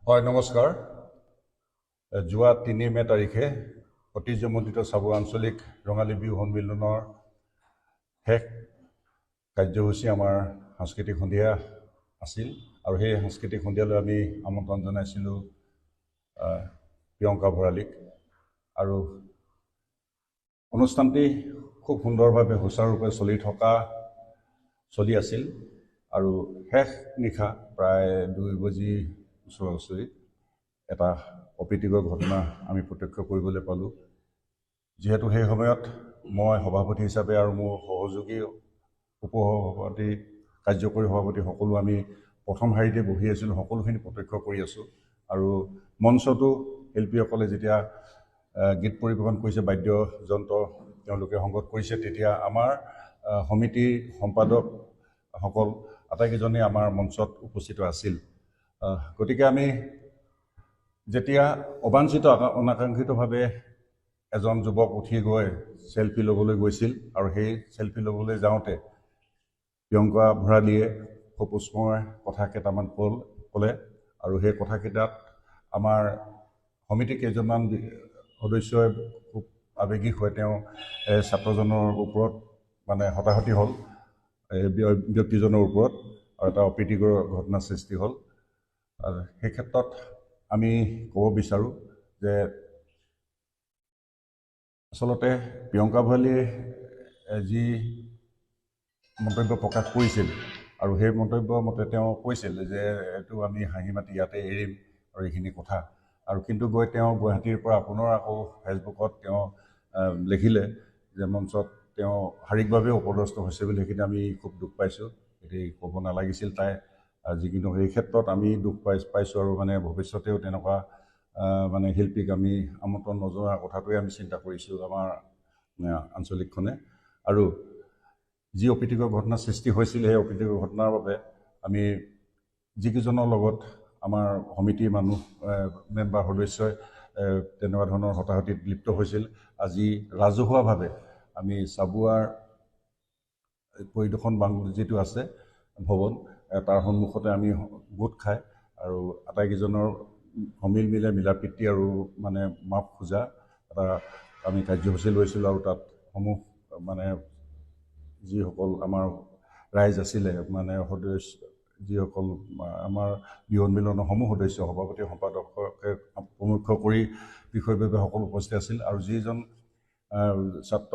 হয়, নমস্কাৰ। যোৱা ৩ মে তাৰিখে ঐতিহ্যমণ্ডিত চাবুৱা আঞ্চলিক ৰঙালী বিহু সন্মিলনৰ শেষ কাৰ্যসূচী আমাৰ সাংস্কৃতিক সন্ধিয়া আছিল আৰু সেই সাংস্কৃতিক সন্ধিয়ালৈ আমি আমন্ত্ৰণ জনাইছিলোঁ প্ৰিয়ংকা ভৰালীক। আৰু অনুষ্ঠানটি খুব সুন্দৰভাৱে সুচাৰুৰূপে চলি আছিল আৰু শেষ নিশা প্ৰায় ২ বাজি ওচৰা-ওচৰি এটা অপ্ৰীতিকৰ ঘটনা আমি প্ৰত্যক্ষ কৰিবলৈ পালোঁ। যিহেতু সেই সময়ত মই সভাপতি হিচাপে আৰু মোৰ সহযোগী উপসভাপতি কাৰ্যকৰী সভাপতি সকলো আমি প্ৰথম শাৰীতে বহি আছিলোঁ, সকলোখিনি প্ৰত্যক্ষ কৰি আছোঁ। আৰু মঞ্চতো শিল্পীসকলে যেতিয়া গীত পৰিৱেশন কৰিছে, বাদ্যযন্ত্ৰ তেওঁলোকে সংগত কৰিছে, তেতিয়া আমাৰ সমিতিৰ সম্পাদকসকল আটাইকেইজনেই আমাৰ মঞ্চত উপস্থিত আছিল। গতিকে আমি যেতিয়া অবাঞ্ছিত অনাকাংক্ষিতভাৱে এজন যুৱক উঠি গৈ চেলফি ল'বলৈ গৈছিল আৰু সেই চেলফি ল'বলৈ যাওঁতে প্ৰিয়ংকা ভৰালীয়ে সপুষ্পময় কথা কেইটামান ক'লে আৰু সেই কথাকেইটাত আমাৰ সমিতিৰ কেইজনমান সদস্যই খুব আৱেগিক হৈ তেওঁ ছাত্ৰজনৰ ওপৰত মানে হতাহতি হ'ল, ব্যক্তিজনৰ ওপৰত, আৰু এটা অপ্ৰীতিকৰ ঘটনাৰ সৃষ্টি হ'ল। আৰু সেই ক্ষেত্ৰত আমি ক'ব বিচাৰোঁ যে আচলতে প্ৰিয়ংকা ভৰালীয়ে যি মন্তব্য প্ৰকাশ কৰিছিল আৰু সেই মন্তব্য মতে তেওঁ কৈছিল যে এইটো আমি হাঁহি মাতি ইয়াতে এৰিম আৰু এইখিনি কথা, আৰু কিন্তু গৈ তেওঁ গুৱাহাটীৰ পৰা পুনৰ আকৌ ফেচবুকত তেওঁ লিখিলে যে মঞ্চত তেওঁ শাৰীৰিকভাৱে অপদস্থ হৈছে বুলি। সেইখিনি আমি খুব দুখ পাইছোঁ, এটি ক'ব নালাগিছিল তাই। যিকিনো এই ক্ষেত্ৰত আমি দুখ পাইছোঁ আৰু মানে ভৱিষ্যতেও তেনেকুৱা মানে শিল্পীক আমি আমন্ত্ৰণ নজনোৱাৰ কথাটোৱে আমি চিন্তা কৰিছোঁ আমাৰ আঞ্চলিকখনে। আৰু যি অপ্ৰীতিকৰ ঘটনাৰ সৃষ্টি হৈছিল, সেই অপ্ৰীতিকৰ ঘটনাৰ বাবে আমি যিকেইজনৰ লগত আমাৰ সমিতিৰ মানুহ মেম্বাৰ সদস্যই তেনেকুৱা ধৰণৰ হতাহতিত লিপ্ত হৈছিল, আজি ৰাজহুৱাভাৱে আমি চাবুৱাৰ পৰিদৰ্শন বাংলো যিটো আছে ভৱন, তাৰ সন্মুখতে আমি গোট খাই আৰু আটাইকেইজনৰ সমিল মিলে মিলাপ্ৰীতি আৰু মানে মাফ খোজা এটা আমি কাৰ্যসূচী লৈছিলোঁ। আৰু তাত মানে যিসকল আমাৰ ৰাইজ আছিলে, মানে সদস্য যিসকল আমাৰ বিহু সন্মিলনৰ সদস্য, সভাপতি সম্পাদককে প্ৰমুখ কৰি বিষয়ভাৱে সকলো উপস্থিত আছিল। আৰু যিজন ছাত্ৰ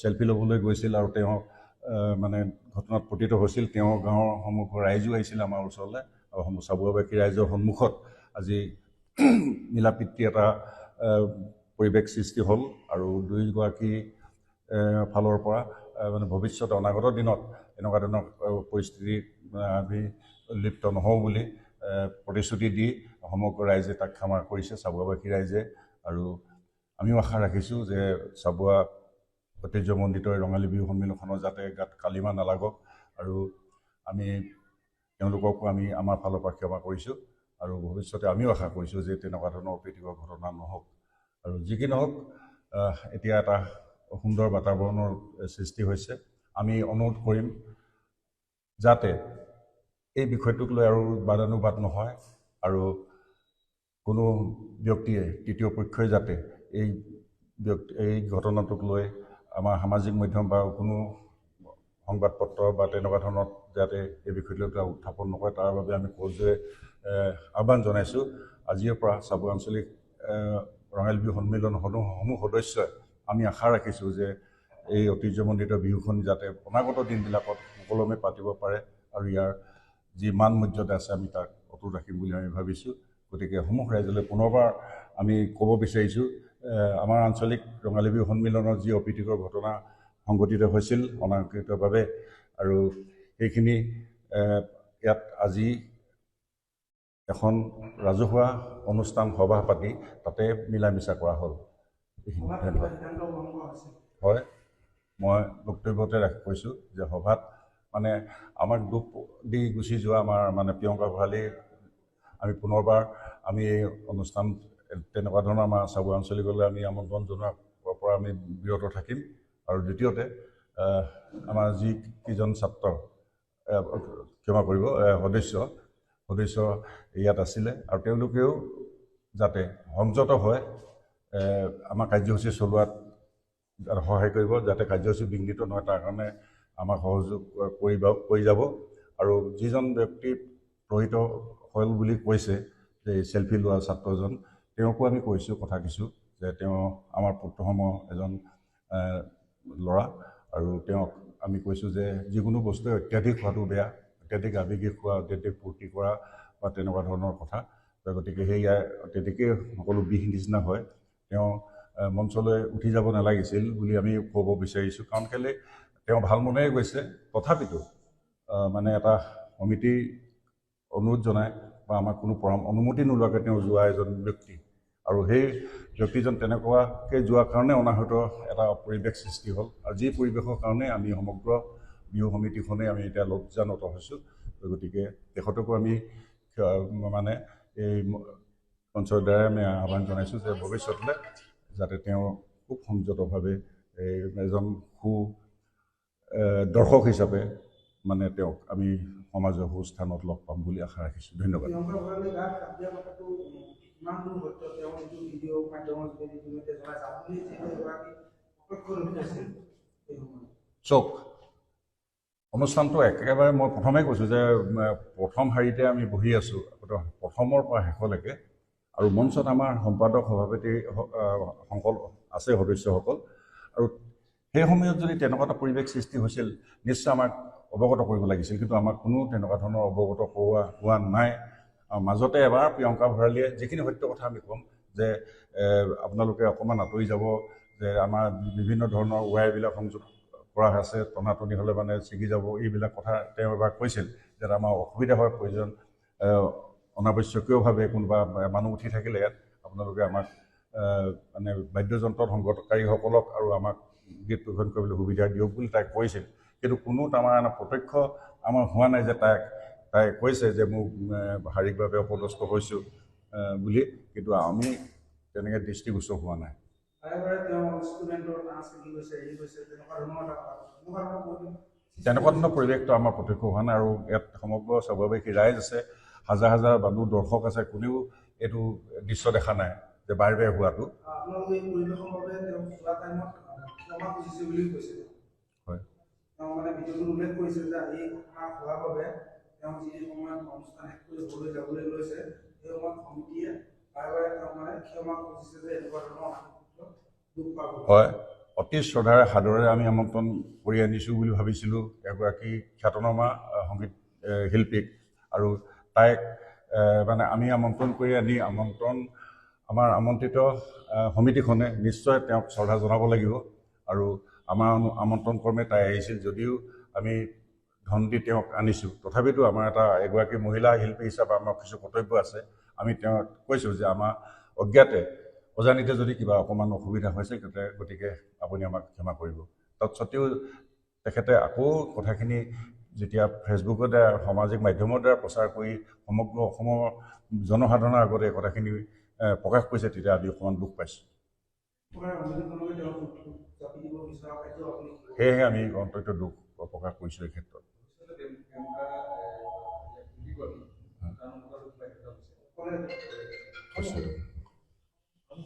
চেলফি ল'বলৈ গৈছিল আৰু তেওঁ মানে ঘটনাত পতিত হৈছিল, তেওঁৰ গাঁৱৰ সন্মুখৰ ৰাইজো আহিছিল আমাৰ ওচৰলৈ, আৰু চাবুৱাবাসী ৰাইজৰ সন্মুখত আজি মিলাপ্ৰীতি এটা পৰিৱেশ সৃষ্টি হ'ল। আৰু দুয়োগৰাকী ফালৰ পৰা মানে ভৱিষ্যতে অনাগত দিনত এনেকুৱা ধৰণৰ পৰিস্থিতি আমি লিপ্ত নহওঁ বুলি প্ৰতিশ্ৰুতি দি সমগ্ৰ ৰাইজে তাক ক্ষমা কৰিছে, চাবুৱাবাসী ৰাইজে। আৰু আমিও আশা ৰাখিছোঁ যে চাবুৱা ঐতিহ্যমণ্ডিত ৰঙালী বিহু সন্মিলনখনৰ যাতে গাত কালিমা নালাগক, আৰু আমি তেওঁলোককো আমি আমাৰ ফালৰ পৰা ক্ষমা কৰিছোঁ। আৰু ভৱিষ্যতে আমিও আশা কৰিছোঁ যে তেনেকুৱা ধৰণৰ অপ্ৰীতিকৰ ঘটনা নহওক। আৰু যি কি নহওক, এতিয়া এটা সুন্দৰ বাতাবৰণৰ সৃষ্টি হৈছে। আমি অনুৰোধ কৰিম যাতে এই বিষয়টোক লৈ আৰু বাদানুবাদ নহয়, আৰু কোনো ব্যক্তিয়ে তৃতীয় পক্ষই যাতে এই ঘটনাটোক লৈ আমাৰ সামাজিক মাধ্যম বা কোনো সংবাদপত্ৰ বা তেনেকুৱা ধৰণত যাতে এই বিষয়টোক উত্থাপন নকৰে, তাৰ বাবে আমি সজোৰে আহ্বান জনাইছোঁ। আজিৰ পৰা চাবুৱা আঞ্চলিক ৰঙালী বিহু সন্মিলন সমূহ সদস্যই আমি আশা ৰাখিছোঁ যে এই ঐতিহ্যমণ্ডিত বিহুখন যাতে অনাগত দিনবিলাকত সুকলমে পাতিব পাৰে, আৰু ইয়াৰ যি মান মৰ্যাদা আছে আমি তাক অটুট ৰাখিম বুলি আমি ভাবিছোঁ। গতিকে সমূহ ৰাইজলৈ পুনৰবাৰ আমি ক'ব বিচাৰিছোঁ, আমাৰ আঞ্চলিক ৰঙালী বিহু সন্মিলনৰ যি অপ্ৰীতিকৰ ঘটনা সংঘটিত হৈছিল অনাকাংক্ষিতভাৱে, আৰু সেইখিনি ইয়াত আজি এখন ৰাজহুৱা অনুষ্ঠান সভা পাতি তাতে মিলা মিছা কৰা হ'ল। হয়, মই বক্তব্যতে কৈছোঁ যে সভাত মানে আমাক দুখ দি গুচি যোৱা আমাৰ মানে প্ৰিয়ংকা ভৰালী, আমি পুনৰবাৰ আমি এই অনুষ্ঠান তেনেকুৱা ধৰণৰ আমাৰ চাবুৱা আঞ্চলিকলৈ আমি আমন্ত্ৰণ জনোৱাৰ পৰা আমি বিৰত থাকিম। আৰু দ্বিতীয়তে আমাৰ যিকেইজন ক্ষমা কৰিব সদস্য সদস্য ইয়াত আছিলে আৰু তেওঁলোকেও যাতে সংযত হয় আমাৰ কাৰ্যসূচী চলোৱাত সহায় কৰিব, যাতে কাৰ্যসূচী বিঘ্নিত নহয় তাৰ কাৰণে আমাক সহযোগ কৰি যাব। আৰু যিজন ব্যক্তি প্ৰহিত হ'ল বুলি কৈছে যে চেলফি লোৱা ছাত্ৰজন, তেওঁকো আমি কৈছোঁ কথা কিছু যে তেওঁ আমাৰ পুত্ৰসম এজন ল'ৰা, আৰু তেওঁক আমি কৈছোঁ যে যিকোনো বস্তুৱে অত্যাধিক হোৱাটো বেয়া, অত্যাধিক আৱেগিক হোৱা, অত্যাধিক ফূৰ্তি কৰা বা তেনেকুৱা ধৰণৰ কথা। গতিকে সেয়া অত্যাধিকেই সকলো বিষ নিচিনা হয়। তেওঁ মঞ্চলৈ উঠি যাব নালাগিছিল বুলি আমি ক'ব বিচাৰিছোঁ, কাৰণ কেলৈ তেওঁ ভাল মনেৰে গৈছে। তথাপিতো মানে এটা সমিতি অনুৰোধ জনায় বা আমাক কোনো অনুমতি নোলোৱাকৈ তেওঁ যোৱা এজন ব্যক্তি, আৰু সেই ব্যক্তিজন তেনেকুৱাকৈ যোৱাৰ কাৰণে অনাহূত এটা পৰিৱেশ সৃষ্টি হ'ল। আৰু যি পৰিৱেশৰ কাৰণে আমি সমগ্ৰ বিহু সমিতিখনে আমি এতিয়া লজ্জানত হৈছোঁ। গতিকে তেখেতকো আমি মানে এই মঞ্চৰ দ্বাৰাই আমি আহ্বান জনাইছোঁ যে ভৱিষ্যতলৈ যাতে তেওঁ খুব সংযতভাৱে এজন দৰ্শক হিচাপে মানে তেওঁক আমি সমাজৰ সুস্থানত লগ পাম বুলি আশা ৰাখিছোঁ। ধন্যবাদ। চক অনুষ্ঠানটো একেবাৰে মই প্ৰথমেই কৈছোঁ যে প্ৰথম শাৰীতে আমি বহি আছোঁ প্ৰথমৰ পৰা শেষলৈকে, আৰু মঞ্চত আমাৰ সম্পাদক সভাপতি সকল আছে, সদস্যসকল, আৰু সেই সময়ত যদি তেনেকুৱা এটা পৰিৱেশ সৃষ্টি হৈছিল নিশ্চয় আমাক অৱগত কৰিব লাগিছিল, কিন্তু আমাক কোনো তেনেকুৱা ধৰণৰ অৱগত হোৱা নাই। মাজতে এবাৰ প্ৰিয়ংকা ভৰালীয়ে যিখিনি সত্য কথা আমি ক'ম যে আপোনালোকে অকণমান আঁতৰি যাব, যে আমাৰ বিভিন্ন ধৰণৰ ৱায়াৰবিলাক সংযোগ কৰা আছে, টনাটনি হ'লে মানে ছিগি যাব, এইবিলাক কথা তেওঁ এবাৰ কৈছিল যে আমাৰ অসুবিধা হয়, প্ৰয়োজন অনাৱশ্যকীয়ভাৱে কোনোবা মানুহ উঠি থাকিলে ইয়াত আপোনালোকে আমাক মানে বাদ্যযন্ত্ৰত সংগতকাৰীসকলক আৰু আমাক গীত পৰিৱেশন কৰিবলৈ সুবিধা দিয়ক বুলি তাই কৈছিল। কিন্তু কোনো তাৰমানে প্ৰত্যক্ষ আমাৰ হোৱা নাই যে তাই কৈছে যে মোক শাৰীৰিকভাৱে অপদস্থ হৈছোঁ বুলি, কিন্তু আমি তেনেকৈ দৃষ্টিগোচৰ হোৱা নাই। তেনেকুৱা ধৰণৰ পৰিৱেশটো আমাৰ প্ৰত্যক্ষ হোৱা নাই, আৰু ইয়াত সমগ্ৰ সৰ্ববাসী ৰাইজ আছে, হাজাৰ হাজাৰ মানুহ দৰ্শক আছে, কোনেও এইটো দৃশ্য দেখা নাই যে বাৰে বাৰে হোৱাটো। হয়, হয়, অতি শ্ৰদ্ধাৰে সাদৰেৰে আমি আমন্ত্ৰণ কৰি আনিছোঁ বুলি ভাবিছিলোঁ এগৰাকী খ্যাতনামা সংগীত শিল্পীক, আৰু তাইক মানে আমি আমন্ত্ৰণ কৰি আনি আমাৰ আমন্ত্ৰিত সমিতিখনে নিশ্চয় তেওঁক শ্ৰদ্ধা জনাব লাগিব। আৰু আমাৰ আমন্ত্ৰণ ক্ৰমে তাই আহিছিল, যদিও আমি ধন দি তেওঁক আনিছোঁ, তথাপিতো আমাৰ এগৰাকী মহিলা শিল্পী হিচাপে আমাৰ কিছু কৰ্তব্য আছে। আমি তেওঁক কৈছোঁ যে আমাৰ অজানিতে যদি কিবা অকণমান অসুবিধা হৈছে গতিকে আপুনি আমাক ক্ষমা কৰিব। তৎসত্ত্বেও তেখেতে আকৌ কথাখিনি যেতিয়া ফেচবুকৰ দ্বাৰা সামাজিক মাধ্যমৰ দ্বাৰা প্ৰচাৰ কৰি সমগ্ৰ অসমৰ জনসাধাৰণৰ আগতে কথাখিনি প্ৰকাশ কৰিছে, তেতিয়া আমি অকণমান দুখ পাইছোঁ। সেয়েহে আমি অন্তত দুখ প্ৰকাশ কৰিছোঁ এই ক্ষেত্ৰত।